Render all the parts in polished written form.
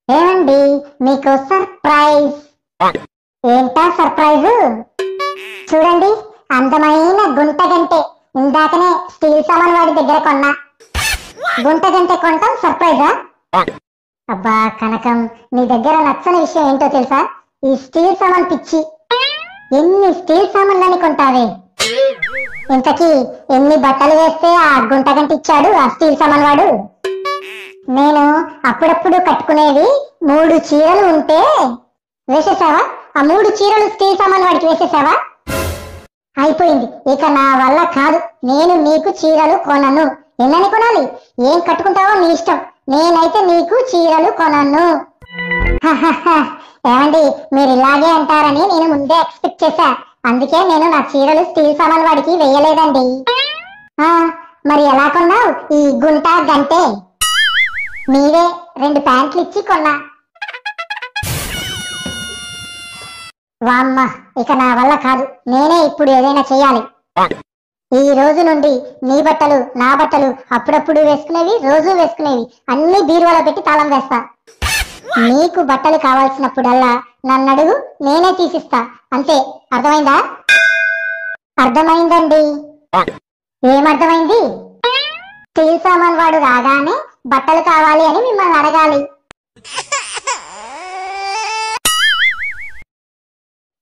ఏమండి, మీకు సర్ప్రైజ్. ఏంటా సర్ప్రైజ్? చూడండి, అందమైన గుంట గంటె. ఇందాకనే స్టీల్ సామాన్ వాడి దగ్గర కొన్నా. గుంట గంటె కొంటాం సర్ప్రైజా? అబ్బా కనకం, నీ దగ్గర నచ్చని విషయం ఏంటో తెలుసా? ఈ స్టీల్ సామాన్ పిచ్చి. ఎన్ని స్టీల్ సామాన్లని కొంటావే? ఇంతకీ ఎన్ని బట్టలు వేస్తే ఆ గుంట గంట ఇచ్చాడు ఆ స్టీల్ సామాన్ వాడు? నేను అప్పుడప్పుడు కట్టుకునేవి 3 చీరలు ఉంటే వేసేసావా? ఆ 3 చీరలు స్టీల్ సామాన్ వాడికి వేసేసావా? అయిపోయింది, ఇక నా వల్ల కాదు. నేను నీకు చీరలు కొనను. ఎన్నని కొనాలి? ఏం కట్టుకుంటావో నీ ఇష్టం. నేనైతే నీకు చీరలు కొనను. ఏమండి, మీరు ఇలాగే అంటారని నేను ముందే ఎక్స్పెక్ట్ చేశా. అందుకే నేను నా చీరలు స్టీల్ సామాన్ వాడికి వేయలేదండి. మరి ఎలా కొన్నావు ఈ గుంట గంటే? మీరే 2 ప్యాంట్లు ఇచ్చి కొన్నా. వామ్మ, ఇక నా వల్ల కాదు. నేనే ఇప్పుడు ఏదైనా చెయ్యాలి. ఈ రోజు నుండి నీ బట్టలు, నా బట్టలు, అప్పుడప్పుడు వేసుకునేవి, రోజు వేసుకునేవి అన్ని బీరువాలో పెట్టి తాళం వేస్తా. నీకు బట్టలు కావాల్సినప్పుడల్లా నన్ను అడుగు, నేనే తీసిస్తా. అంతే, అర్థమైందా? అర్థమైందండి. ఏమర్థమైంది? స్టీల్ సామాన్ వాడు రాగానే బట్టలు కావాలి అని మిమ్మల్ని అడగాలి.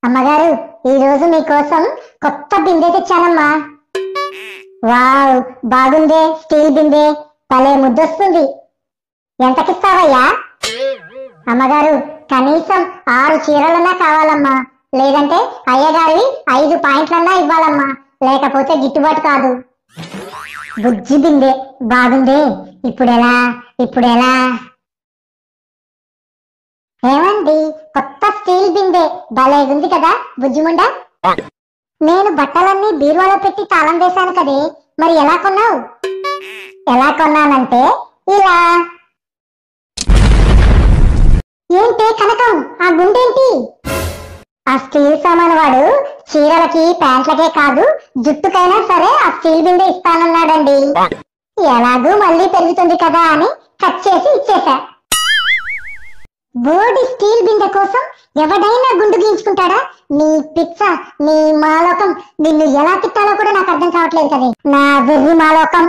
అమ్మగారు, ఈ రోజు మీకోసం కొత్త బిందె తెచ్చానమ్మా. వావ్, బాగుందే స్టీల్ బిందె. భలే ముద్దొస్తుంది. ఎంతకిస్తావయ్యా? అమ్మగారు, కనీసం 6 చీరలన్నా కావాలమ్మా. లేదంటే అయ్యగారివి 5 పాయింట్లన్నా ఇవ్వాలమ్మా. లేకపోతే గిట్టుబాటు కాదు. బుజ్జి బిందె బాగుందే. ఇప్పుడెలా? ఏమండి, కొత్త స్టీల్ బిందె భలేగుంది కదా బుజ్జిముండా. నేను బట్టలన్నీ బీరువాలో పెట్టి తాళం వేశాను కదే, మరి ఎలా కొన్నావు? ఎలా కొన్నానంటే ఇలా. ఏంటే కనకం, ఆ గుండేంటి? ఆ స్టీల్ సామాన్ వాడు చీరలకి ప్యాంట్లకే కాదు, జుట్టుకైనా సరే ఆ స్టీల్ బిందె ఇస్తానన్నాడండి. ఎలాగూ మళ్ళీ పెరుగుతుంది కదా అని కట్ చేసి ఇచ్చేశా. బోడి స్టీల్ బిందె కోసం ఎవడైనా గుండు గీయించుకుంటాడా? నీ పిచ్చ, నీ మాలోకం. నిన్ను ఎలా తిట్టాలో కూడా నాకు అర్థం కావట్లేదు కదా, నా వెర్రి మాలోకం.